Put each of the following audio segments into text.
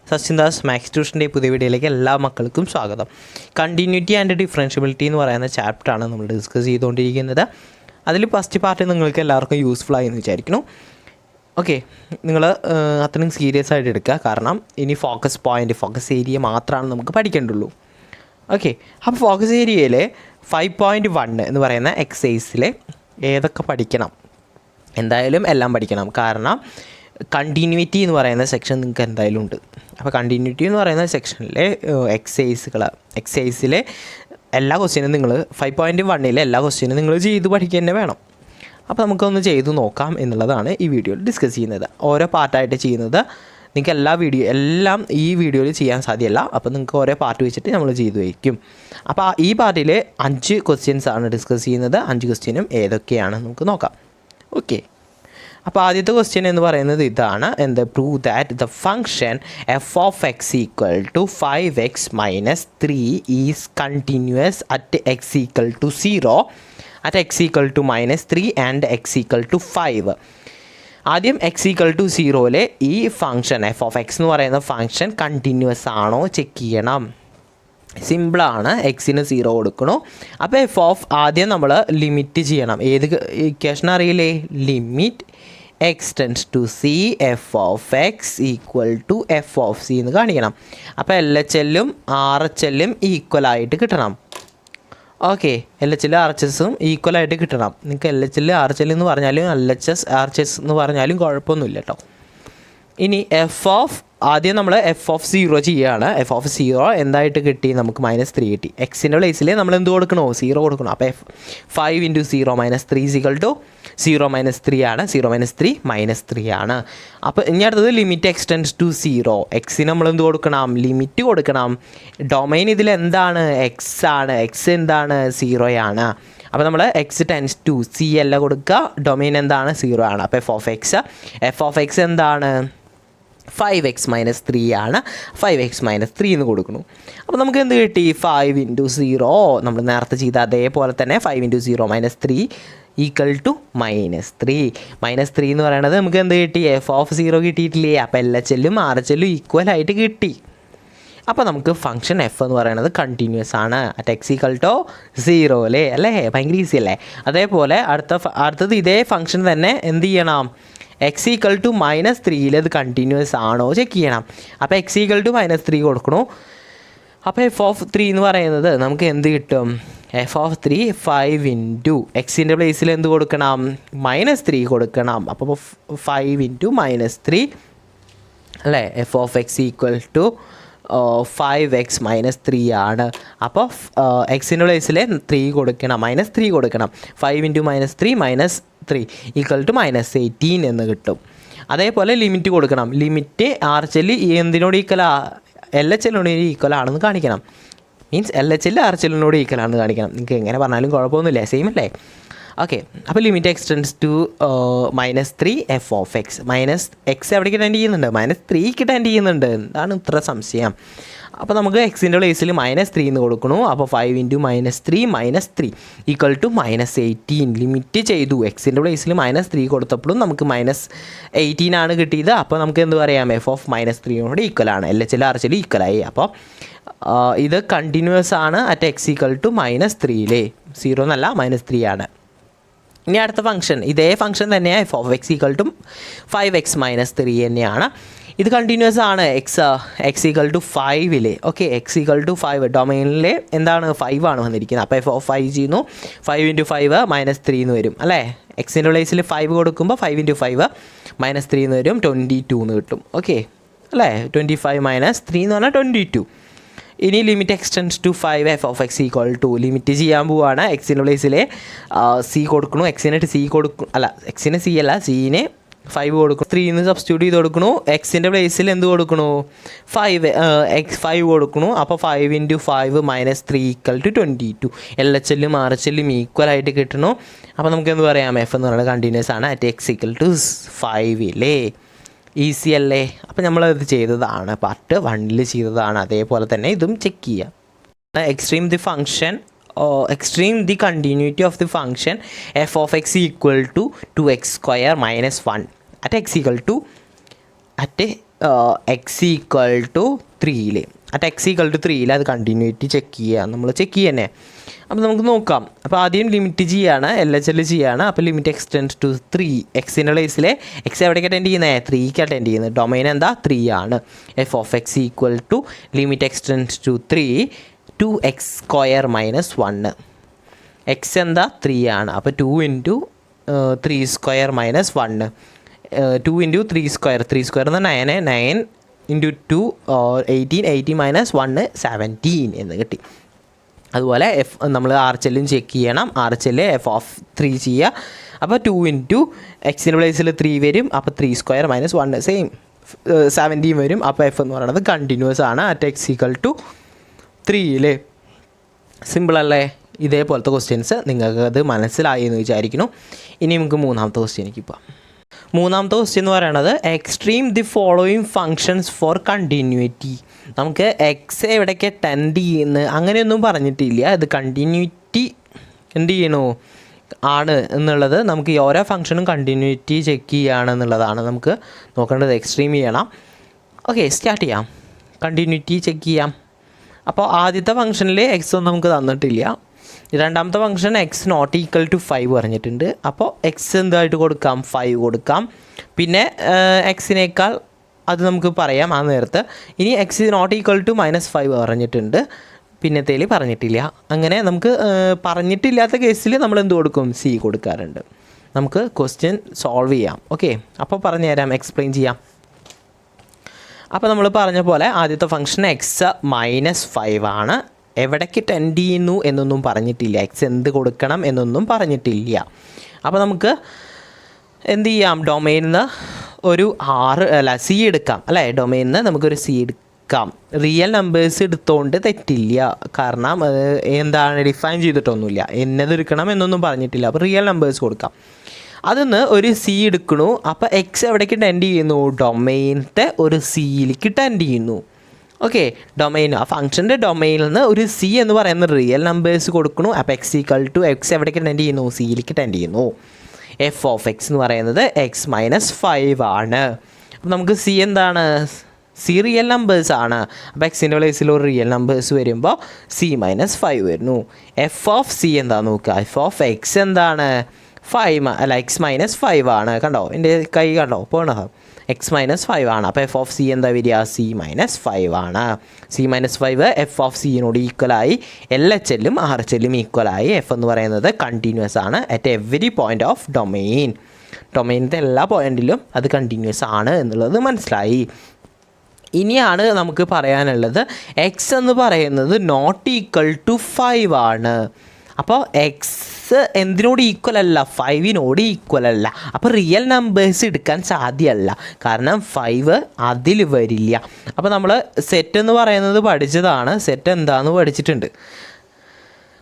Sachindas maths ട്യൂഷൻ്റെ പുതിയ വീഡിയോയിലേക്ക് എല്ലാ മക്കൾക്കും സ്വാഗതം. കണ്ടിന്യൂറ്റി ആൻഡ് ഡിഫറൻഷ്യബിലിറ്റി എന്ന് പറയുന്ന ചാപ്റ്ററാണ് നമ്മൾ ഡിസ്കസ് ചെയ്തുകൊണ്ടിരിക്കുന്നത്. അതിൽ ഫസ്റ്റ് പാർട്ട് നിങ്ങൾക്ക് എല്ലാവർക്കും യൂസ്ഫുൾ ആയി എന്ന് വിചാരിക്കുന്നു. ഓക്കെ, നിങ്ങൾ അത്രയും സീരിയസ് ആയിട്ട് എടുക്കുക, കാരണം ഇനി ഫോക്കസ് പോയിൻ്റ്, ഫോക്കസ് ഏരിയ മാത്രമാണ് നമുക്ക് പഠിക്കേണ്ടുള്ളൂ. ഓക്കെ, അപ്പോൾ ഫോക്കസ് ഏരിയയിലെ 5.1 എന്ന് പറയുന്ന എക്സസൈസിലെ ഏതൊക്കെ പഠിക്കണം? എന്തായാലും എല്ലാം പഠിക്കണം, കാരണം കണ്ടിന്യൂറ്റി എന്ന് പറയുന്ന സെക്ഷൻ നിങ്ങൾക്ക് എന്തായാലും ഉണ്ട്. അപ്പോൾ കണ്ടിന്യൂറ്റി എന്ന് പറയുന്ന സെക്ഷനിലെ എക്സസൈസിലെ എല്ലാ ക്വസ്റ്റ്യനും നിങ്ങൾ 5.1 എല്ലാ ക്വസ്റ്റ്യനും നിങ്ങൾ ചെയ്ത് പഠിക്കുക തന്നെ വേണം. അപ്പോൾ നമുക്കൊന്ന് ചെയ്തു നോക്കാം എന്നുള്ളതാണ് ഈ വീഡിയോയിൽ ഡിസ്കസ് ചെയ്യുന്നത്. ഓരോ പാർട്ടായിട്ട് ചെയ്യുന്നത് നിങ്ങൾക്ക് എല്ലാം ഈ വീഡിയോയിൽ ചെയ്യാൻ സാധ്യമല്ല. അപ്പോൾ നിങ്ങൾക്ക് ഓരോ പാർട്ട് വെച്ചിട്ട് നമ്മൾ ചെയ്തു വയ്ക്കും. അപ്പോൾ ഈ പാർട്ടിൽ 5 ക്വസ്റ്റ്യൻസ് ആണ് ഡിസ്കസ് ചെയ്യുന്നത്. 5 ക്വസ്റ്റ്യനും ഏതൊക്കെയാണ് നമുക്ക് നോക്കാം. ഓക്കെ, അപ്പോൾ ആദ്യത്തെ ക്വസ്റ്റ്യൻ എന്ന് പറയുന്നത് ഇതാണ്. Prove that the function F of X equal to 5x minus 3 is continuous at X equal to 0, at X equal to -3 and X equal to 5. ആദ്യം എക്സ് ഈക്വൽ ടു 0-ലെ ഈ ഫംഗ്ഷൻ എഫ് ഓഫ് എക്സ് എന്ന് പറയുന്ന function continuous ആണോ check ചെയ്യണം. സിമ്പിളാണ്, എക്സിന് 0 കൊടുക്കണു. അപ്പോൾ F of ആദ്യം നമ്മൾ ലിമിറ്റ് ചെയ്യണം. ഏത് ഇക്വേഷൻ അറിയില്ലേ? Limit X tends to C F of X equal to F of C എന്ന് കാണിക്കണം. അപ്പോൾ എൽ എച്ച് എല്ലും ആർ എച്ച് എല്ലും ഈക്വലായിട്ട് കിട്ടണം. ഓക്കെ, എൽ എച്ച് എല്ലും ആർ എച്ച് എസും ഈക്വലായിട്ട് കിട്ടണം. നിങ്ങൾക്ക് L H L R H L എന്ന് പറഞ്ഞാലും L H S R H S എന്ന് പറഞ്ഞാലും കുഴപ്പമൊന്നുമില്ല കേട്ടോ. ഇനി ആദ്യം നമ്മൾ എഫ് ഓഫ് 0 ചെയ്യുകയാണ്. എഫ് ഓഫ് 0 എന്തായിട്ട് കിട്ടി? നമുക്ക് -3 കിട്ടി. എക്സിൻ്റെ പ്ലേസിൽ നമ്മൾ എന്ത് കൊടുക്കണോ? 0 കൊടുക്കണം. അപ്പോൾ 5 × 0 - 3 = 0 - 3 ആണ്. 0 - 3 -3 ആണ്. അപ്പോൾ ഇനി അടുത്തത് ലിമിറ്റ് എക്സ് ടെൻസ് ടു 0. എക്സിന് നമ്മൾ എന്ത് കൊടുക്കണം? ലിമിറ്റ് കൊടുക്കണം. ഡൊമൈൻ ഇതിൽ എന്താണ്? എക്സ് ആണ്. എക്സ് എന്താണ്? 0 ആണ്. അപ്പോൾ നമ്മൾ എക്സ് ടെൻസ് ടു സി അല്ല കൊടുക്കുക, ഡൊമൈൻ എന്താണ്? 0 ആണ്. അപ്പോൾ എഫ് ഓഫ് എക്സ് എന്താണ്? 5x - 3 ആണ്. 5x - 3 എന്ന് കൊടുക്കുന്നു. അപ്പോൾ നമുക്ക് എന്ത് കിട്ടി? 5 × 0 നമ്മൾ നേരത്തെ ചെയ്ത അതേപോലെ തന്നെ 5 × 0 - 3 ഈക്വൽ ടു -3. -3 എന്ന് പറയുന്നത് നമുക്ക് എന്ത് കിട്ടി? F of 0 കിട്ടിയിട്ടില്ലേ? അപ്പോൾ എൽ എച്ച് എല്ലും ആർ എച്ച് എല്ലും ഈക്വലായിട്ട് കിട്ടി. അപ്പോൾ നമുക്ക് ഫംഗ്ഷൻ എഫ് എന്ന് പറയുന്നത് കണ്ടിന്യൂസ് ആണ് അറ്റ് എക്സ് ഈക്വൽ ടു 0 അല്ലേ? ഭയങ്കര ഈസി അല്ലേ? അതേപോലെ അടുത്തത് ഇതേ ഫംഗ്ഷൻ തന്നെ എന്ത് ചെയ്യണം? എക്സ് ഈക്വൽ ടു -3 ഇത് കണ്ടിന്യൂസ് ആണോ ചെക്ക് ചെയ്യണം. അപ്പോൾ എക്സ് ഈക്വൽ ടു -3 കൊടുക്കണു. അപ്പോൾ എഫ് ഓഫ് 3 എന്ന് പറയുന്നത് നമുക്ക് എന്ത് കിട്ടും? എഫ് ഓഫ് 3 5 × എക്സിൻ്റെ പ്ലേസിൽ എന്ത് കൊടുക്കണം? -3 കൊടുക്കണം. അപ്പോൾ 5 × -3 അല്ലേ? F of X equal to 5x - 3 ആണ്. അപ്പോൾ എക്സിൻ്റെ പ്ലേസിൽ 3 കൊടുക്കണം, -3 കൊടുക്കണം. 5 × -3 -3 ഈക്വൽ ടു -18 എന്ന് കിട്ടും. അതേപോലെ ലിമിറ്റ് കൊടുക്കണം. ലിമിറ്റ് ആർ എച്ച് എൽ എന്തിനോട് ഈക്വലാ? എൽ എച്ച് എല്ലിനോട് ഈക്വൽ ആണെന്ന് കാണിക്കണം. Means L H L R H എല്ലിനോട് ഈക്വൽ ആണെന്ന് കാണിക്കണം. നിങ്ങൾക്ക് എങ്ങനെ പറഞ്ഞാലും കുഴപ്പമൊന്നുമില്ല, സെയിം അല്ലേ? ഓക്കെ, അപ്പോൾ limit X tends to -3 F of X X എവിടേക്ക് ടെൻഡ് ചെയ്യുന്നുണ്ട്? -3ക്ക് ടെൻഡ് ചെയ്യുന്നുണ്ട്. എന്താണ് ഇത്ര സംശയം? അപ്പോൾ നമുക്ക് എക്സിൻ്റെ പ്ലേസിൽ -3 എന്ന് കൊടുക്കണു. അപ്പോൾ 5 × -3 -3 ഈക്വൽ ടു -18 ലിമിറ്റ് ചെയ്തു. എക്സിൻ്റെ പ്ലേസിൽ -3 കൊടുത്തപ്പോഴും നമുക്ക് -18 ആണ് കിട്ടിയത്. അപ്പോൾ നമുക്ക് എന്ത് പറയാം? എഫ് ഓഫ് -3 ഈക്വലാണ്. L H L R H L ഈക്വലായി. അപ്പോൾ ഇത് കണ്ടിന്യൂസ് ആണ് അറ്റ് എക്സ് ഈക്വൽ ടു -3 0 എന്നല്ല -3 ആണ്. ഇനി അടുത്ത ഫംഗ്ഷൻ ഇതേ ഫംഗ്ഷൻ തന്നെയാണ്. F of X equal to 5x - 3 തന്നെയാണ്. ഇത് കണ്ടിന്യൂസ് ആണ് X equal to 5 okay, X equal to 5 ഡൊമൈനിൽ എന്താണ്? 5 ആണ് വന്നിരിക്കുന്നത്. അപ്പോൾ എഫ് ഓഫ് 5 ചെയ്യുന്നു. 5 × 5 -3 എന്ന് വരും അല്ലേ? എക്സിൻ്റെ പ്ലേസിൽ 5 കൊടുക്കുമ്പോൾ 5 × 5 -3 എന്ന് വരും. 22 എന്ന് കിട്ടും. ഓക്കെ അല്ലേ? 25 - 3 എന്ന് പറഞ്ഞാൽ 22. ഇനി limit X tends to 5 F of X equal to limit ചെയ്യാൻ പോവുകയാണ്. എക്സിൻ്റെ പ്ലേസിൽ സി കൊടുക്കണു. എക്സിന് സി കൊടുക്കും അല്ല, എക്സിന് സി അല്ല, സീന് 5 കൊടുക്കും. 3 എന്ന് സബ്സ്റ്റിറ്റ്യൂട്ട് ചെയ്ത് കൊടുക്കണു. എക്സിൻ്റെ പ്ലേസിൽ എന്ത് കൊടുക്കണു? 5 കൊടുക്കണു. അപ്പോൾ 5 × 5 -3 ഈക്വൽ ടു 22. എൽ എച്ച് എല്ലും ആർ എച്ച് എല്ലും ഈക്വലായിട്ട് കിട്ടണു. അപ്പോൾ നമുക്ക് എന്ത് പറയാം? എഫ് എന്ന് പറയുന്നത് കണ്ടിന്യൂസ് ആണ് at X equal to 5 easy അല്ലേ? അപ്പോൾ നമ്മളത് ചെയ്തതാണ്, പാർട്ട് 1 ചെയ്തതാണ്. അതേപോലെ തന്നെ ഇതും ചെക്ക് ചെയ്യാം. Extreme the continuity of the function f of x equal to 2x square minus 1 at x equal to at x equal to 3യിൽ അറ്റ് എക്സ് ഈക്വൽ ടു 3യിൽ അത് കണ്ടിന്യൂറ്റി ചെക്ക് ചെയ്യുക, നമ്മൾ ചെക്ക് ചെയ്യുക തന്നെ. അപ്പോൾ നമുക്ക് നോക്കാം. അപ്പോൾ ആദ്യം ലിമിറ്റ് ചെയ്യാണ്, LHL ചെയ്യാണ്. അപ്പോൾ ലിമിറ്റ് എക്സ്റ്റെൻഡ് ടു 3, എക്സിൻ്റെ പ്ലേസിൽ എക്സ് എവിടേക്ക് അറ്റൻഡ് ചെയ്യുന്നത്? 3ക്ക് അറ്റൻഡ് ചെയ്യുന്നത്. ഡൊമൈൻ എന്താ? 3 ആണ്. F of X equal to limit X tends to 3 2x² - 1. എക്സ് എന്താ? 3 ആണ്. അപ്പോൾ 2 × 3² - 1. 2 × 3², 3² എന്ന് 9, 9 × 2 18, 18 - 1 17 എന്ന് കിട്ടി. അതുപോലെ നമ്മൾ RHL ചെക്ക് ചെയ്യണം. RHL എഫ് ഓഫ് 3 ചെയ്യുക. അപ്പോൾ 2 × എക്സിൻ്റെ പ്ലേസിൽ 3 വരും. അപ്പോൾ 3² - 1 സെയിം 17 വരും. അപ്പോൾ എഫ് എന്ന് പറയുന്നത് കണ്ടിന്യൂസ് ആണ് അറ്റ് എക്സ് ഈക്വൽ ടു 3യിൽ. സിമ്പിളല്ലേ? ഇതേപോലത്തെ ക്വസ്റ്റ്യൻസ് നിങ്ങൾക്ക് അത് മനസ്സിലായി എന്ന് വിചാരിക്കുന്നു. ഇനി നമുക്ക് മൂന്നാമത്തെ ക്വസ്റ്റ്യനിലേക്ക് പോകാം. മൂന്നാമത്തെ ക്വസ്റ്റ്യൻ എന്ന് പറയുന്നത് extreme the following functions four continuity. നമുക്ക് എക്സ് എവിടേക്ക് ടെൻഡ് ചെയ്യുന്നു അങ്ങനെയൊന്നും പറഞ്ഞിട്ടില്ല. ഇത് കണ്ടിന്യൂറ്റി എന്ത് ചെയ്യണോ ആണ് എന്നുള്ളത് നമുക്ക് ഈ ഓരോ ഫംഗ്ഷനും കണ്ടിന്യൂറ്റി ചെക്ക് ചെയ്യുകയാണെന്നുള്ളതാണ് നമുക്ക് നോക്കേണ്ടത്. എക്സ്ട്രീം ചെയ്യണം. ഓക്കെ, സ്റ്റാർട്ട് ചെയ്യാം. കണ്ടിന്യൂറ്റി ചെക്ക് ചെയ്യാം. അപ്പോൾ ആദ്യത്തെ ഫംഗ്ഷനിൽ എക്സ് ഒന്നും നമുക്ക് തന്നിട്ടില്ല. രണ്ടാമത്തെ function X not equal to 5 പറഞ്ഞിട്ടുണ്ട്. അപ്പോൾ എക്സ് എന്തായിട്ട് കൊടുക്കാം? 5 കൊടുക്കാം. പിന്നെ എക്സിനേക്കാൾ അത് നമുക്ക് പറയാം ആ നേരത്ത്. ഇനി എക്സ് നോട്ട് ഈക്വൽ ടു -5 പറഞ്ഞിട്ടുണ്ട്. പിന്നത്തേൽ പറഞ്ഞിട്ടില്ല. അങ്ങനെ നമുക്ക് പറഞ്ഞിട്ടില്ലാത്ത കേസിൽ നമ്മൾ എന്ത് കൊടുക്കും? സി കൊടുക്കാറുണ്ട്. നമുക്ക് ക്വസ്റ്റ്യൻ സോൾവ് ചെയ്യാം. ഓക്കെ, അപ്പോൾ പറഞ്ഞുതരാം, എക്സ്പ്ലെയിൻ ചെയ്യാം. അപ്പോൾ നമ്മൾ പറഞ്ഞ പോലെ ആദ്യത്തെ ഫംഗ്ഷൻ എക്സ് -5 ആണ്. എവിടേക്ക് ടെൻഡ് ചെയ്യുന്നു എന്നൊന്നും പറഞ്ഞിട്ടില്ല. എക്സ് എന്ത് കൊടുക്കണം എന്നൊന്നും പറഞ്ഞിട്ടില്ല. അപ്പോൾ നമുക്ക് എന്ത് ചെയ്യാം? ഡൊമൈനിൽ നിന്ന് ഒരു സി എടുക്കാം അല്ലേ? ഡൊമൈനിൽ നിന്ന് നമുക്കൊരു സി എടുക്കാം. റിയൽ നമ്പേഴ്സ് എടുത്തുകൊണ്ട് തെറ്റില്ല. കാരണം എന്താണ് ഡിഫൈൻ ചെയ്തിട്ടൊന്നുമില്ല. എന്നത് എടുക്കണം എന്നൊന്നും പറഞ്ഞിട്ടില്ല. അപ്പോൾ റിയൽ നമ്പേഴ്സ് കൊടുക്കാം. അതിന്ന് ഒരു സി എടുക്കണു. അപ്പോൾ എക്സ് എവിടേക്ക് ടെൻഡ് ചെയ്യുന്നു? ഡൊമൈനത്തെ ഒരു സിയിലേക്ക് ടെൻഡ് ചെയ്യുന്നു. ഓക്കെ, ഡൊമൈൻ ആ ഫംഗ്ഷൻ്റെ ഡൊമൈനിൽ നിന്ന് ഒരു സി എന്ന് പറയുന്ന റിയൽ നമ്പേഴ്സ് കൊടുക്കണു. അപ്പോൾ എക്സ് ഈക്വൽ ടു എക്സ് എവിടേക്ക് ടെൻഡ് ചെയ്യുന്നു? സിയിലേക്ക് ടെൻഡ് ചെയ്യുന്നു. എഫ് ഓഫ് എക്സ് എന്ന് പറയുന്നത് x -5 ആണ്. അപ്പോൾ നമുക്ക് സി എന്താണ്? സി റിയൽ നമ്പേഴ്സ് ആണ്. അപ്പോൾ എക്സിൻ്റെ പ്ലേസിൽ ഒരു റിയൽ നമ്പേഴ്സ് വരുമ്പോൾ c -5 വരുന്നു. എഫ് ഓഫ് സി എന്താണെന്ന് നോക്കുക. എഫ് ഓഫ് എക്സ് എന്താണ്? 5 അല്ല x -5 ആണ്. കണ്ടോ എൻ്റെ കൈ കണ്ടോ പോണ? x -5 ആണ്. അപ്പോൾ എഫ് ഓഫ് സി എന്താ വരിക? c -5 ആണ്. c -5 എഫ് ഓഫ് സിനോട് ഈക്വലായി. LHLും RHLും ഈക്വലായി. എഫ് എന്ന് പറയുന്നത് കണ്ടിന്യൂസ് ആണ് at every point of domain. ഡൊമൈനിൻ്റെ എല്ലാ പോയിൻറ്റിലും അത് കണ്ടിന്യൂസ് ആണ് എന്നുള്ളത് മനസ്സിലായി. ഇനിയാണ് നമുക്ക് പറയാനുള്ളത് എക്സ് എന്ന് പറയുന്നത് നോട്ട് ഈക്വൽ ടു 5 ആണ്. അപ്പോൾ എക്സ് എന്തിനോട് ഈക്വൽ അല്ല? 5നോട് ഈക്വൽ അല്ല. അപ്പോൾ റിയൽ നമ്പേഴ്സ് എടുക്കാൻ സാധ്യമല്ല. കാരണം 5 അതിൽ വരില്ല. അപ്പോൾ നമ്മൾ സെറ്റ് എന്ന് പറയുന്നത് പഠിച്ചതാണ്. സെറ്റ് എന്താണെന്ന് പഠിച്ചിട്ടുണ്ട്.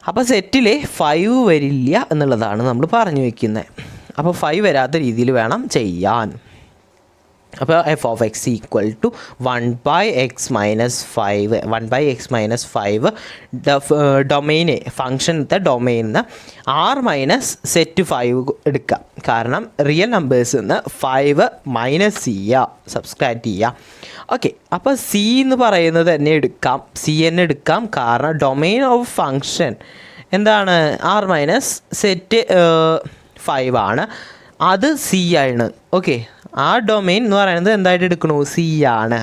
അപ്പോൾ സെറ്റിൽ 5 വരില്ല എന്നുള്ളതാണ് നമ്മൾ പറഞ്ഞു വയ്ക്കുന്നത്. അപ്പോൾ 5 വരാത്ത രീതിയിൽ വേണം ചെയ്യാൻ. അപ്പോൾ F of X equal to 1/x -5 1/x -5 ഡൊമൈന് ഫംഗ്ഷനത്തെ ഡൊമൈനിന്ന് r മൈനസ് സെറ്റ് 5 എടുക്കാം. കാരണം റിയൽ നമ്പേഴ്സിൽ നിന്ന് 5 മൈനസ് ചെയ്യുക, സബ്സ്ട്രാക്ട് ചെയ്യുക. ഓക്കെ, അപ്പോൾ സി എന്ന് പറയുന്നത് തന്നെ എടുക്കാം. സി തന്നെ എടുക്കാം. കാരണം ഡൊമൈൻ ഓഫ് ഫംഗ്ഷൻ എന്താണ്? r മൈനസ് സെറ്റ് 5 ആണ്. അത് സി ആണ്. ഓക്കെ, ആ ഡൊമൈൻ എന്ന് പറയുന്നത് എന്തായിട്ട് എടുക്കണു? സി ആണ്.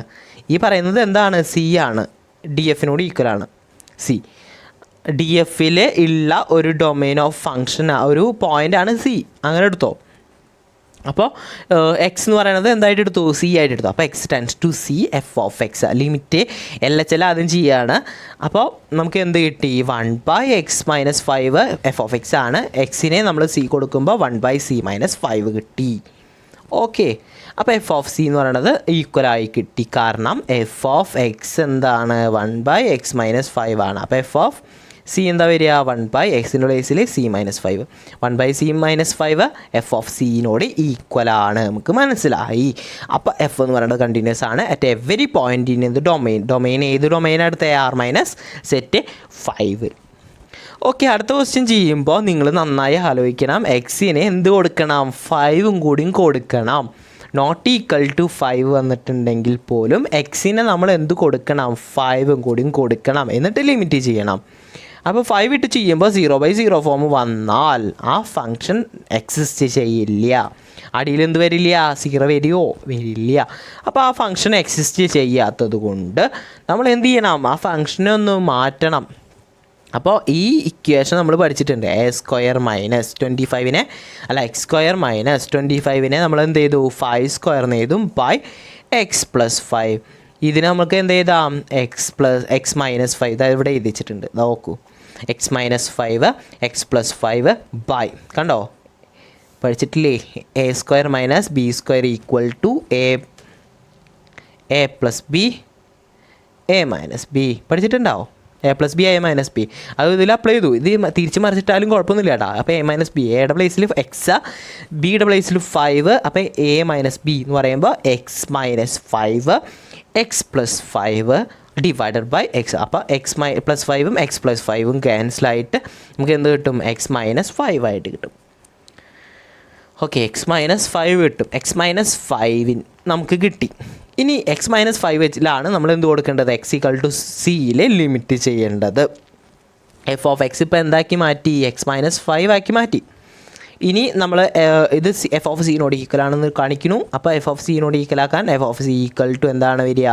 ഈ പറയുന്നത് എന്താണ്? സി ആണ്. ഡി എഫിനോട് ഈക്വലാണ് സി. ഡി എഫിൽ ഉള്ള ഒരു ഡൊമൈൻ ഓഫ് ഫങ്ഷൻ ഒരു പോയിൻ്റാണ് സി. അങ്ങനെ എടുത്തോ. അപ്പോൾ എക്സ് എന്ന് പറയുന്നത് എന്തായിട്ട് എടുത്തു? സി ആയിട്ട് എടുത്തു. അപ്പോൾ X tends to C F of X. Limit LHL ആദ്യം ചെയ്യാണ്. അപ്പോൾ നമുക്ക് എന്ത് കിട്ടി? 1/x -5 എഫ് ഓഫ് എക്സ് ആണ്. എക്സിനെ നമ്മൾ സി കൊടുക്കുമ്പോൾ 1/c -5 കിട്ടി. ഓക്കെ, അപ്പോൾ എഫ് ഓഫ് സി എന്ന് പറയുന്നത് ഈക്വലായി കിട്ടി. കാരണം എഫ് ഓഫ് എക്സ് എന്താണ്? 1/x -5 ആണ്. അപ്പോൾ എഫ് ഓഫ് സി എന്താ വരിക? 1/xൻ്റെ പ്ലേസിൽ c -5. 1/c -5 എഫ് ഓഫ് സിനോട് ഈക്വലാണ്. നമുക്ക് മനസ്സിലായി. അപ്പോൾ എഫ് എന്ന് പറയുന്നത് കണ്ടിന്യൂസ് ആണ് at every point in the domain. Domain ഏത് ഡൊമൈനാണ് എടുത്ത? r minus set 5. ഓക്കെ, അടുത്ത ക്വസ്റ്റ്യൻ ചെയ്യുമ്പോൾ നിങ്ങൾ നന്നായി ആലോചിക്കണം. എക്സിന് എന്ത് കൊടുക്കണം? 5 കൂടിയും കൊടുക്കണം. നോട്ട് ഈക്വൽ ടു 5 വന്നിട്ടുണ്ടെങ്കിൽ പോലും എക്സിനെ നമ്മൾ എന്ത് കൊടുക്കണം, 5 കൂടിയും കൊടുക്കണം, എന്നിട്ട് ലിമിറ്റ് ചെയ്യണം. അപ്പോൾ 5 ഇട്ട് ചെയ്യുമ്പോൾ 0/0 ഫോം വന്നാൽ ആ ഫങ്ഷൻ എക്സിസ്റ്റ് ചെയ്യില്ല. അടിയിൽ എന്ത് വരില്ല, 0 വരികയോ വരില്ല. അപ്പോൾ ആ ഫങ്ഷൻ എക്സിസ്റ്റ് ചെയ്യാത്തത് കൊണ്ട് നമ്മൾ എന്ത് ചെയ്യണം, ആ ഫങ്ഷനെ ഒന്ന് മാറ്റണം. അപ്പോൾ ഈ ഇക്വേഷൻ നമ്മൾ പഠിച്ചിട്ടുണ്ട്. x² - 25 നമ്മൾ എന്ത് ചെയ്തു, 5² എഴുതും ബൈ x+5. ഇതിന് നമുക്ക് എന്ത് ചെയ്താം, x - 5 ഇതാ ഇവിടെ എഴുതിച്ചിട്ടുണ്ട്, നോക്കൂ, x - 5 x+5 ബൈ, കണ്ടോ പഠിച്ചിട്ടില്ലേ, a² - b² equal to a + b a - b പഠിച്ചിട്ടുണ്ടാവും. a+b a - b അത് ഇതിൽ അപ്ലൈ ചെയ്തു. ഇത് തിരിച്ച് മറിച്ചിട്ടാലും കുഴപ്പമൊന്നുമില്ല കേട്ടോ. അപ്പോൾ a - b, എയുടെ പ്ലേസിൽ എക്സ്, ബിയുടെ പ്ലേസിൽ 5, അപ്പോൾ a - b എന്ന് പറയുമ്പോൾ x - 5 x+5 divided by X. അപ്പോൾ x+5ഉം x+5ഉം ക്യാൻസലായിട്ട് നമുക്ക് എന്ത് കിട്ടും, x - 5 ആയിട്ട് കിട്ടും. ഓക്കെ, x - 5 കിട്ടും. x - 5 നമുക്ക് കിട്ടി. ഇനി x - 5 വെച്ചിലാണ് നമ്മൾ എന്ത് കൊടുക്കേണ്ടത്, x = cയിൽ ലിമിറ്റ് ചെയ്യേണ്ടത്. f of x ഇപ്പോൾ എന്താക്കി മാറ്റി, x - 5 ആക്കി മാറ്റി. ഇനി നമ്മൾ ഇത് f of c ഈക്വലാണെന്ന് കാണിക്കുന്നു. അപ്പോൾ f of c ഈക്വലാക്കാൻ f of c = എന്താണ് വരിക,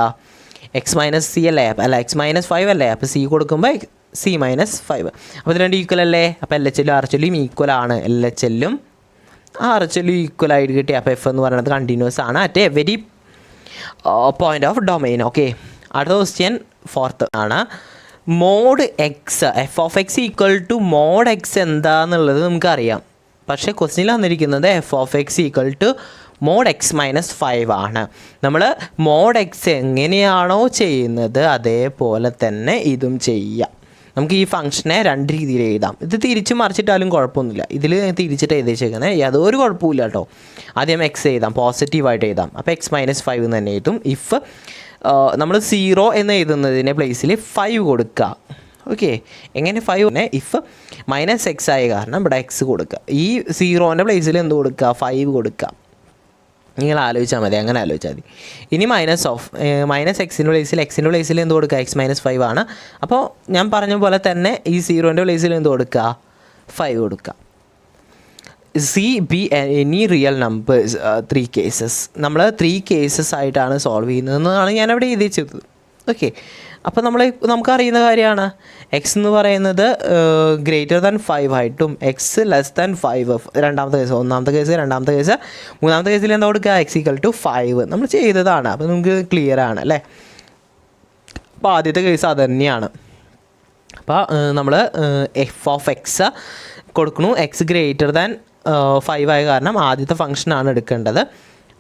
x - c അല്ലേ, അല്ല x - 5 അല്ലേ, അപ്പോൾ c കൊടുക്കുമ്പോൾ c - 5. അപ്പോൾ ഇത് രണ്ട് ഈക്വൽ അല്ലേ, അപ്പോൾ LHL RHL ഈക്വലാണ്, LHL RHL ഈക്വൽ ആയിട്ട് കിട്ടി. അപ്പോൾ f എന്ന് പറയുന്നത് കണ്ടിന്യൂസ് ആണ് at every point of domain. Okay, അടുത്ത ക്വസ്റ്റ്യൻ 4th ആണ്. Mod x, f of x = mod x എന്താണെന്നുള്ളത് നമുക്കറിയാം. പക്ഷേ ക്വസ്റ്റ്യനിൽ വന്നിരിക്കുന്നത് f of x = mod x - 5 ആണ്. നമ്മൾ മോഡ് എക്സ് എങ്ങനെയാണോ ചെയ്യുന്നത് അതേപോലെ തന്നെ ഇതും ചെയ്യാം. നമുക്ക് ഈ ഫംഗ്ഷനെ രണ്ട് രീതിയിൽ എഴുതാം. ഇത് തിരിച്ച് മറിച്ചിട്ടാലും കുഴപ്പമൊന്നുമില്ല. ഇതിൽ തിരിച്ചിട്ട് എഴുതിച്ചേക്കുന്നത് യാതൊരു കുഴപ്പമില്ല കേട്ടോ. ആദ്യം എക്സ് എഴുതാം, പോസിറ്റീവായിട്ട് എഴുതാം. അപ്പോൾ x - 5 എന്ന് തന്നെ എഴുതും. ഇഫ് നമ്മൾ 0 എന്ന് എഴുതുന്നതിൻ്റെ പ്ലേസിൽ 5 കൊടുക്കുക. ഓക്കെ, എങ്ങനെ 5 ഇഫ് -x ആയ കാരണം ഇവിടെ എക്സ് കൊടുക്കുക. ഈ 0ൻ്റെ പ്ലേസിൽ എന്ത് കൊടുക്കുക, 5 കൊടുക്കുക. നിങ്ങൾ ആലോചിച്ചാൽ മതി, അങ്ങനെ ആലോചിച്ചാൽ മതി. ഇനി -(-x)ൻ്റെ പ്ലേസിൽ എന്ത് കൊടുക്കുക, x - 5 ആണ്. അപ്പോൾ ഞാൻ പറഞ്ഞ പോലെ തന്നെ ഈ 0ൻ്റെ പ്ലേസിൽ എന്ത് കൊടുക്കുക, 5 കൊടുക്കുക. C B any real numbers 3 cases. നമ്മൾ 3 കേസസ് ആയിട്ടാണ് സോൾവ് ചെയ്യുന്നതെന്നാണ് ഞാനവിടെ എഴുതിച്ചത്. ഓക്കെ, അപ്പോൾ നമുക്കറിയുന്ന കാര്യമാണ് എക്സ് എന്ന് പറയുന്നത് >5 ആയിട്ടും എക്സ് <5 രണ്ടാമത്തെ കേസ്, ഒന്നാമത്തെ കേസ്, രണ്ടാമത്തെ കേസ്, മൂന്നാമത്തെ കേസിൽ എന്താ കൊടുക്കുക, x = 5 നമ്മൾ ചെയ്തതാണ്. അപ്പോൾ നമുക്ക് ക്ലിയർ ആണ് അല്ലേ. അപ്പോൾ ആദ്യത്തെ കേസ് അത് തന്നെയാണ്. അപ്പോൾ നമ്മൾ f of x കൊടുക്കണു, x <5 ആയ കാരണം ആദ്യത്തെ ഫംഗ്ഷനാണ് എടുക്കേണ്ടത്.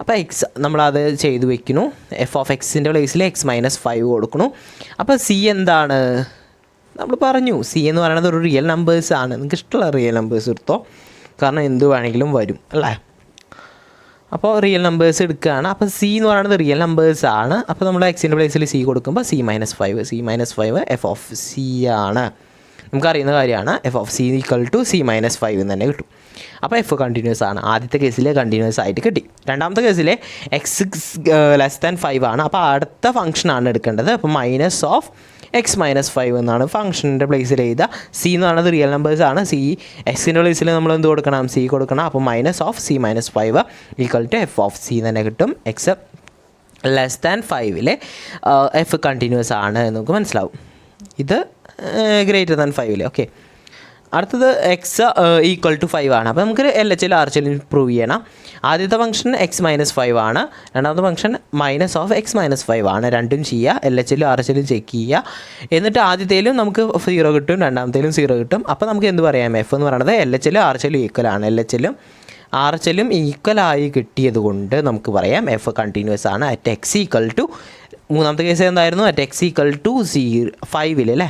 അപ്പോൾ എക്സ് നമ്മളത് ചെയ്ത് വെക്കുന്നു. f of x-ൻ്റെ പ്ലേസിൽ x - 5 കൊടുക്കുന്നു. അപ്പോൾ സി എന്താണ്, നമ്മൾ പറഞ്ഞു സി എന്ന് പറയുന്നത് ഒരു റിയൽ നമ്പേഴ്സാണ്. നിങ്ങൾക്ക് ഇഷ്ടമുള്ള റിയൽ നമ്പേഴ്സ് എടുത്തോ, കാരണം എന്ത് വേണമെങ്കിലും വരും അല്ലേ. അപ്പോൾ റിയൽ നമ്പേഴ്സ് എടുക്കുകയാണ്. അപ്പോൾ സി എന്ന് പറയുന്നത് റിയൽ നമ്പേഴ്സാണ്. അപ്പോൾ നമ്മൾ എക്സിൻ്റെ പ്ലേസിൽ സി കൊടുക്കുമ്പോൾ c - 5 f of c ആണ്. നമുക്കറിയുന്ന കാര്യമാണ് f of c = c - 5 എന്ന് തന്നെ കിട്ടും. അപ്പോൾ എഫ് കണ്ടിന്യൂസ് ആണ്. ആദ്യത്തെ കേസിൽ കണ്ടിന്യൂസ് ആയിട്ട് കിട്ടി. രണ്ടാമത്തെ കേസിൽ x <5 ആണ്. അപ്പോൾ അടുത്ത ഫംഗ്ഷനാണ് എടുക്കേണ്ടത്. അപ്പോൾ (x - 5 എന്നാണ് ഫംഗ്ഷൻ്റെ പ്ലേസിൽ എഴുതുക. സി എന്ന് പറയുന്നത് റിയൽ നമ്പേഴ്സ് ആണ്. സി എക്സിൻ്റെ പ്ലേസിൽ നമ്മൾ എന്ത് കൊടുക്കണം, സി കൊടുക്കണം. അപ്പോൾ (c - 5 = f of c തന്നെ കിട്ടും. x <5 എഫ് കണ്ടിന്യൂസ് ആണ് എന്ന് നമുക്ക് മനസ്സിലാവും. ഇത് <5 ഓക്കെ. അടുത്തത് x = 5 ആണ്. അപ്പോൾ നമുക്ക് LHL RHL പ്രൂവ് ചെയ്യണം. ആദ്യത്തെ ഫംഗ്ഷൻ x - 5 ആണ്, രണ്ടാമത്തെ ഫംഗ്ഷൻ (x - 5 ആണ്. രണ്ടും ചെയ്യുക, LHL RHL ചെക്ക് ചെയ്യുക. എന്നിട്ട് ആദ്യത്തേലും നമുക്ക് 0 കിട്ടും, രണ്ടാമത്തേലും 0 കിട്ടും. അപ്പോൾ നമുക്ക് എന്ത് പറയാം, f എന്ന് പറയുന്നത് LHL RHL ഈക്വലാണ്. LHLും RHLും ഈക്വലായി കിട്ടിയത് കൊണ്ട് നമുക്ക് പറയാം f കണ്ടിന്യൂസ് ആണ്. അറ്റ് x = മൂന്നാമത്തെ കേസ് എന്തായിരുന്നു, അറ്റ് x = 5 അല്ലേ,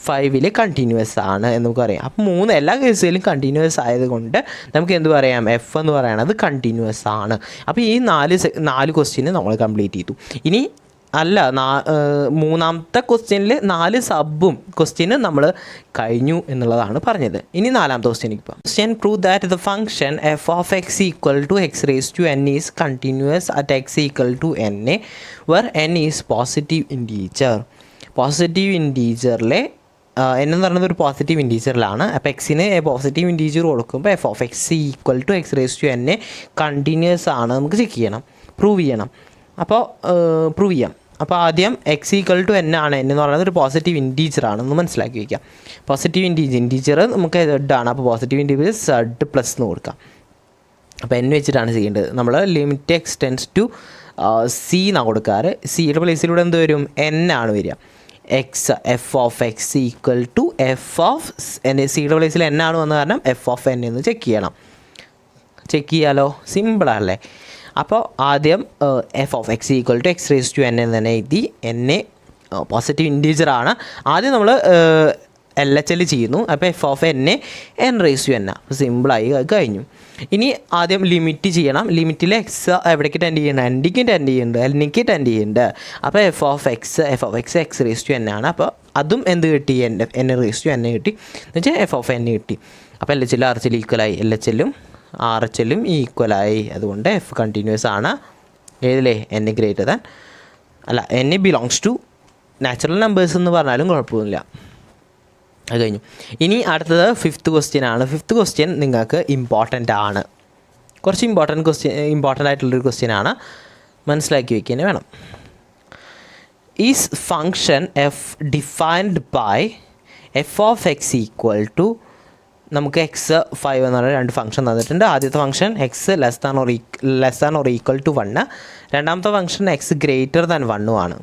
5 കണ്ടിന്യൂസ് ആണ് എന്ന് നമുക്ക് പറയാം. അപ്പോൾ എല്ലാ കേസുകളിലും കണ്ടിന്യൂസ് ആയതുകൊണ്ട് നമുക്ക് എന്ത് പറയാം, എഫ് എന്ന് പറയുന്നത് കണ്ടിന്യൂസ് ആണ്. അപ്പോൾ ഈ 4 ക്വസ്റ്റ്യന് നമ്മൾ കംപ്ലീറ്റ് ചെയ്തു. ഇനി അല്ല, മൂന്നാമത്തെ ക്വസ്റ്റ്യനിൽ 4 സബും ക്വസ്റ്റ്യന് നമ്മൾ കഴിഞ്ഞു എന്നുള്ളതാണ് പറഞ്ഞത്. ഇനി നാലാമത്തെ ക്വസ്റ്റ്യനിലേക്ക് പോകാം. Question prove that the function F of X equal to X raise to N is continuous at X equal to N where N is positive integer. Positive ഇൻറ്റീജറിലെ എൻ എന്ന് പറയുന്നത് ഒരു പോസിറ്റീവ് ഇൻറ്റീജറിലാണ്. അപ്പോൾ എക്സിന് പോസിറ്റീവ് ഇൻറ്റീജർ കൊടുക്കുമ്പോൾ F of X equal to X raise to N a continuous ആണ് നമുക്ക് ചെക്ക് ചെയ്യണം, പ്രൂവ് ചെയ്യണം. അപ്പോൾ പ്രൂവ് ചെയ്യാം. അപ്പോൾ ആദ്യം എക്സ് ഈക്വൽ ടു എൻ ആണ്. എൻ എന്ന് പറയുന്നത് ഒരു പോസിറ്റീവ് ഇൻറ്റീജർ ആണെന്ന് മനസ്സിലാക്കി വയ്ക്കാം. പോസിറ്റീവ് ഇൻറ്റീജർ നമുക്ക് സെഡ് ആണ്. അപ്പോൾ പോസിറ്റീവ് ഇൻറ്റീജർ സെഡ് പ്ലസ് എന്ന് കൊടുക്കാം. അപ്പോൾ എൻ വെച്ചിട്ടാണ് ചെയ്യേണ്ടത്. നമ്മൾ ലിമിറ്റ് എക്സ്റ്റെൻസ് ടു സി എന്നാണ് കൊടുക്കാറ്. സിയുടെ പ്ലേസിലൂടെ എന്ത് വരും? എൻ ആണ് വരിക. X F of X equal to F of N. സിയുടെ പ്ലേസിൽ എൻ ആണ് വന്ന കാരണം എഫ് ഓഫ് എൻ എന്ന് ചെക്ക് ചെയ്യണം. ചെക്ക് ചെയ്യാലോ, സിമ്പിളല്ലേ. അപ്പോൾ ആദ്യം F of X equal to X raise to N എന്ന് തന്നെ എഴുതി. എൻ എ പോസിറ്റീവ് ഇൻറ്റീജറാണ്. ആദ്യം നമ്മൾ എൽ എച്ച് എൽ ചെയ്യുന്നു. അപ്പോൾ F of N a N raise to N. അപ്പോൾ സിമ്പിളായി കഴിഞ്ഞു. ഇനി ആദ്യം ലിമിറ്റ് ചെയ്യണം. ലിമിറ്റിൽ എക്സ് എവിടേക്ക് ടെൻഡ് ചെയ്യണം? എൻഡിക്ക് ടെൻഡ് ചെയ്യുന്നുണ്ട്, എല്ലിക്ക് ടെൻഡ് ചെയ്യുന്നുണ്ട്. അപ്പോൾ F of X x raise to n ആണ്. അപ്പോൾ അതും എന്ത് കിട്ടി? എൻ റേസ് ടു എൻ കിട്ടി. എന്ന് വെച്ചാൽ എഫ് ഓഫ് എൻ കിട്ടി. അപ്പോൾ L H L R H L ഈക്വലായി. എൽ എച്ച് എല്ലും ആർ എച്ച് എല്ലും ഈക്വലായി. അതുകൊണ്ട് എഫ് കണ്ടിന്യൂസ് ആണ്. ഏതിലേ? എൻ ഗ്രേറ്റർ ദാൻ അല്ല N belongs to natural numbers എന്ന് പറഞ്ഞാലും കുഴപ്പമൊന്നുമില്ല. അത് കഴിഞ്ഞു. ഇനി അടുത്തത് ഫിഫ്ത്ത് ക്വസ്റ്റ്യൻ ആണ്. ഫിഫ്ത്ത് ക്വസ്റ്റ്യൻ നിങ്ങൾക്ക് ഇമ്പോർട്ടൻ്റ് ആണ്. കുറച്ച് ഇമ്പോർട്ടൻ്റ് ആയിട്ടുള്ളൊരു ക്വസ്റ്റ്യൻ ആണ്. മനസ്സിലാക്കി വയ്ക്കുക തന്നെ വേണം. Is function f defined by f of X equal to, നമുക്ക് എക്സ് 5 എന്ന് പറഞ്ഞ 2 ഫംഗ്ഷൻ തന്നിട്ടുണ്ട്. ആദ്യത്തെ function x less than or equal to 1. രണ്ടാമത്തെ ഫംഗ്ഷൻ എക്സ് ഗ്രേറ്റർ ദാൻ 1 ആണ്.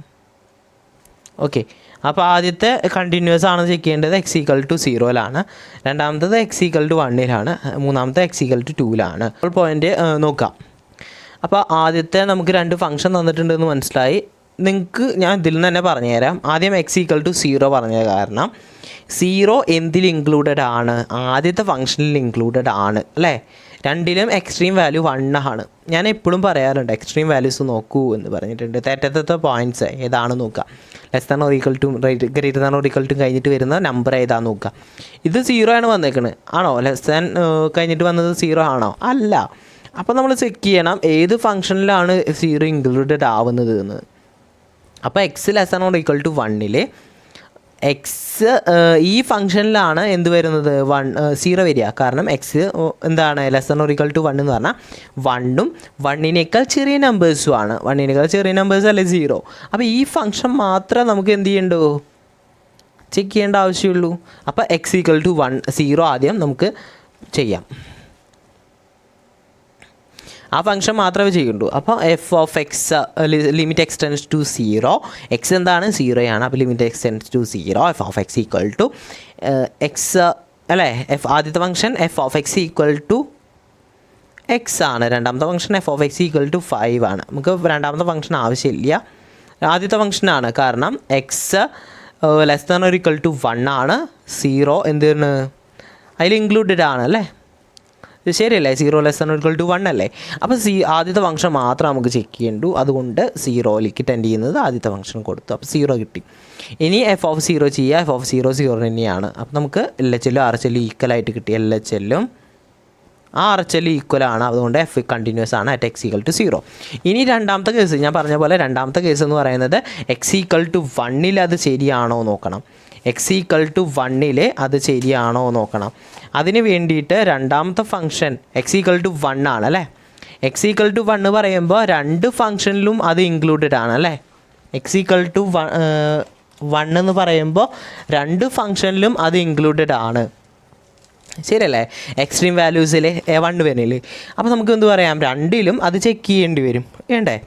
ഓക്കെ. അപ്പോൾ ആദ്യത്തെ കണ്ടിന്യൂസ് ആണ് ചെക്ക് ചെയ്യേണ്ടത് എക്സ് ഈക്വൽ ടു 0 രണ്ടാമത്തത് എക്സ് ഈക്വൽ ടു 1 മൂന്നാമത്തെ എക്സ് ഈക്വൽ ടു 2 അപ്പോൾ പോയിൻ്റ് നോക്കാം. അപ്പോൾ ആദ്യത്തെ നമുക്ക് 2 ഫംഗ്ഷൻ തന്നിട്ടുണ്ടെന്ന് മനസ്സിലായി. നിങ്ങൾക്ക് ഞാൻ ഇതിൽ നിന്ന് തന്നെ പറഞ്ഞുതരാം. ആദ്യം എക്സ് ഈക്വൽ ടു 0 പറഞ്ഞ കാരണം 0 എന്തിൽ ഇൻക്ലൂഡഡ് ആണ്? ആദ്യത്തെ ഫംഗ്ഷനിൽ ഇൻക്ലൂഡഡ് ആണ് അല്ലേ? രണ്ടിലും എക്സ്ട്രീം വാല്യൂ 1 ആണ്. ഞാൻ എപ്പോഴും പറയാറുണ്ട് എക്സ്ട്രീം വാല്യൂസ് നോക്കൂ എന്ന് പറഞ്ഞിട്ടുണ്ട്. തെറ്റത്തെ പോയിൻറ്റ്സ് ഏതാണെന്ന് നോക്കുക. Less than or equal to greater than or equal to കഴിഞ്ഞിട്ട് വരുന്ന നമ്പർ ഏതാണെന്ന് നോക്കുക. ഇത് 0 ആണ് വന്നേക്കുന്നത്. ആണോ? ലെസ് ദാൻ കഴിഞ്ഞിട്ട് വന്നത് 0 ആണോ? അല്ല. അപ്പോൾ നമ്മൾ ചെക്ക് ചെയ്യണം ഏത് ഫംഗ്ഷനിലാണ് 0 ഇൻക്ലൂഡഡ് ആവുന്നത് എന്ന്. അപ്പോൾ x less than or equal to 1 x ഈ ഫംഗ്ഷനിലാണ് എന്ത് വരുന്നത്? 0 വരിക. കാരണം എക്സ് എന്താണ്? Less than or equal to 1 എന്ന് പറഞ്ഞാൽ 1ഉം 1നേക്കാൾ ചെറിയ നമ്പേഴ്സും ആണ്. 1നേക്കാൾ ചെറിയ നമ്പേഴ്സ് അല്ലേ 0. അപ്പോൾ ഈ ഫംഗ്ഷൻ മാത്രം നമുക്ക് എന്ത് ചെയ്യണ്ടോ? ചെക്ക് ചെയ്യേണ്ട ആവശ്യമുള്ളൂ. അപ്പോൾ എക്സ് ഈക്വൽ ടു 0 ആദ്യം നമുക്ക് ചെയ്യാം. ആ ഫംഗ്ഷൻ മാത്രമേ ചെയ്യുള്ളൂ. അപ്പോൾ F of X limit x tends to 0. X എന്താണ്? 0 ആണ്. അപ്പോൾ limit x tends to 0 f of X equal to x അല്ലേ? ആദ്യത്തെ function F of X equal to x ആണ്. രണ്ടാമത്തെ function F of X equal to 5 ആണ്. നമുക്ക് രണ്ടാമത്തെ ഫംഗ്ഷൻ ആവശ്യമില്ല, ആദ്യത്തെ ഫംഗ്ഷനാണ്. കാരണം x less than or equal to 1 ആണ്. 0 എന്താണ്? അതിൽ ഇൻക്ലൂഡഡ് ആണ് അല്ലേ? ശരിയല്ലേ? 0 less than or equal to 1 അല്ലേ? അപ്പോൾ ആദ്യത്തെ ഫംഗ്ഷൻ മാത്രം നമുക്ക് ചെക്ക് ചെയ്യണ്ടു. അതുകൊണ്ട് 0ലേക്ക് ടെൻഡ് ചെയ്യുന്നത് ആദ്യത്തെ ഫംഗ്ഷൻ കൊടുത്തു. അപ്പോൾ 0 കിട്ടി. ഇനി എഫ് ഓഫ് 0 ചെയ്യുക. എഫ് ഓഫ് 0 തന്നെയാണ്. അപ്പോൾ നമുക്ക് എൽ എച്ച് എല്ലും ആർ എച്ച് എല്ലും ഈക്വലായിട്ട് കിട്ടി. എൽ എച്ച് എല്ലും ആർ എച്ച് എല്ലും ഈക്വലാണ്. അതുകൊണ്ട് എഫ് കണ്ടിന്യൂസ് ആണ് അറ്റ് എക്സ് ഈക്വൽ ടു 0. ഇനി രണ്ടാമത്തെ കേസ് ഞാൻ പറഞ്ഞ പോലെ രണ്ടാമത്തെ കേസ് എന്ന് പറയുന്നത് എക്സ് ഈക്വൽ ടു 1 അത് ശരിയാണോ നോക്കണം. എക്സ് ഈക്വൽ ടു 1 അത് ശരിയാണോ നോക്കണം. അതിന് വേണ്ടിയിട്ട് രണ്ടാമത്തെ ഫംഗ്ഷൻ എക്സ് ഈക്വൽ ടു 1 ആണ് അല്ലേ? എക്സ് ഈക്വൽ ടു 1 പറയുമ്പോൾ 2 ഫംഗ്ഷനിലും അത് ഇൻക്ലൂഡഡ് ആണ് അല്ലേ? എക്സ് ഈക്വൽ ടു 1 എന്ന് പറയുമ്പോൾ 2 ഫംഗ്ഷനിലും അത് ഇൻക്ലൂഡഡ് ആണ്. ശരിയല്ലേ? എക്സ്ട്രീം വാല്യൂസിൽ 1 വരുന്നില്ലേ? അപ്പോൾ നമുക്ക് എന്ത് പറയാം? രണ്ടിലും അത് ചെക്ക് ചെയ്യേണ്ടി വരും വേണ്ടേ?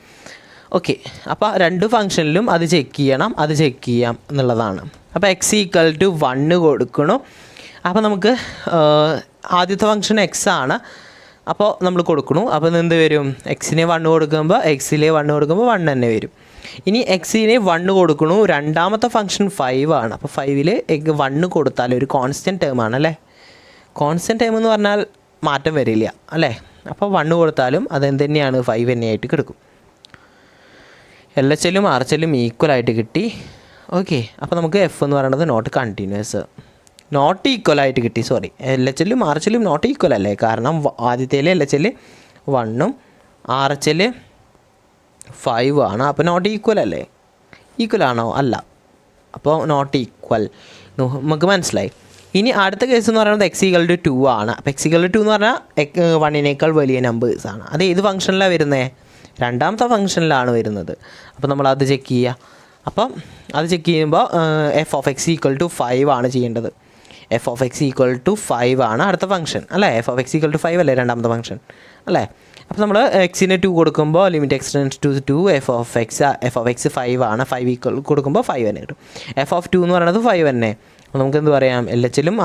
ഓക്കെ. അപ്പോൾ 2 ഫംഗ്ഷനിലും അത് ചെക്ക് ചെയ്യണം. അത് ചെക്ക് ചെയ്യാം എന്നുള്ളതാണ്. അപ്പോൾ എക്സ് ഈക്വൽ ടു 1 കൊടുക്കണം. അപ്പോൾ നമുക്ക് ആദ്യത്തെ ഫംഗ്ഷൻ എക്സ് ആണ്. അപ്പോൾ നമ്മൾ കൊടുക്കണു. അപ്പോൾ എന്ത് വരും? എക്സിനെ 1 കൊടുക്കുമ്പോൾ എക്സിലെ 1 കൊടുക്കുമ്പോൾ 1 തന്നെ വരും. ഇനി എക്സിനെ 1 കൊടുക്കണു. രണ്ടാമത്തെ ഫംഗ്ഷൻ 5 ആണ്. അപ്പോൾ 5ൽ 1 കൊടുത്താൽ ഒരു കോൺസ്റ്റൻറ്റ് ടേം ആണ് അല്ലേ? കോൺസ്റ്റൻറ്റ് ടേം എന്ന് പറഞ്ഞാൽ മാറ്റം വരില്ല അല്ലേ? അപ്പോൾ 1 കൊടുത്താലും അതെന്ത് തന്നെയാണ്? 5 തന്നെയായിട്ട് കിടക്കും. LHLും RHLും ഈക്വലായിട്ട് കിട്ടി. ഓക്കെ, അപ്പോൾ നമുക്ക് എഫ് എന്ന് പറയുന്നത് നോട്ട് കണ്ടിന്യൂസ്, നോട്ട് ഈക്വലായിട്ട് കിട്ടി. സോറി, LHLും RHLും നോട്ട് ഈക്വൽ അല്ലേ? കാരണം ആദ്യത്തേൽ LHL 1ഉം RHL 5 ആണ്. അപ്പോൾ നോട്ട് ഈക്വൽ അല്ലേ? ഈക്വൽ ആണോ? അല്ല. അപ്പോൾ നോട്ട് ഈക്വൽ നമുക്ക് മനസ്സിലായി. ഇനി അടുത്ത കേസ് എന്ന് പറയുന്നത് x=2 ആണ്. അപ്പോൾ x=2 എന്ന് പറഞ്ഞാൽ 1നേക്കാൾ വലിയ നമ്പേഴ്സാണ്. അത് ഏത് ഫംഗ്ഷനിലാണ് വരുന്നത്? രണ്ടാമത്തെ ഫംഗ്ഷനിലാണ് വരുന്നത്. അപ്പോൾ നമ്മളത് ചെക്ക് ചെയ്യുക. അപ്പം അത് ചെക്ക് ചെയ്യുമ്പോൾ f(x=5) ആണ് ചെയ്യേണ്ടത്. f(x=5) ആണ് അടുത്ത ഫംഗ്ഷൻ അല്ലേ? f(x=5) അല്ലേ രണ്ടാമത്തെ ഫംഗ്ഷൻ അല്ലേ? അപ്പോൾ നമ്മൾ എക്സിന് 2 കൊടുക്കുമ്പോൾ ലിമിറ്റ് x→2 f(x) 5 ആണ്. 5 കൊടുക്കുമ്പോൾ 5 തന്നെ കിട്ടും. f(2) എന്ന് പറയുന്നത് 5 തന്നെ. അപ്പോൾ നമുക്ക് എന്ത് പറയാം? LHLും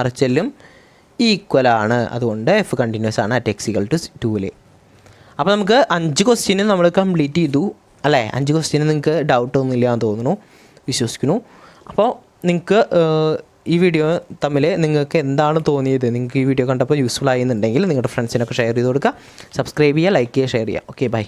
RHLും ഈക്വലാണ്. അതുകൊണ്ട് എഫ് കണ്ടിന്യൂസ് ആണ് അറ്റ് x=2. അപ്പോൾ നമുക്ക് 5 ക്വസ്റ്റ്യനും നമ്മൾ കംപ്ലീറ്റ് ചെയ്തു അല്ലേ? 5 ക്വസ്റ്റ്യന് നിങ്ങൾക്ക് ഡൗട്ടൊന്നും ഇല്ല എന്ന് തോന്നുന്നു, വിശ്വസിക്കുന്നു. അപ്പോൾ നിങ്ങൾക്ക് ഈ വീഡിയോ തമ്മിൽ നിങ്ങൾക്ക് എന്താണ് തോന്നിയത്? നിങ്ങൾക്ക് ഈ വീഡിയോ കണ്ടപ്പോൾ യൂസ്ഫുൾ ആയെന്നുണ്ടെങ്കിൽ നിങ്ങളുടെ ഫ്രണ്ട്സിനൊക്കെ ഷെയർ ചെയ്ത് കൊടുക്കുക. സബ്സ്ക്രൈബ് ചെയ്യുക, ലൈക്ക് ചെയ്യുക, ഷെയർ ചെയ്യുക. Okay, by.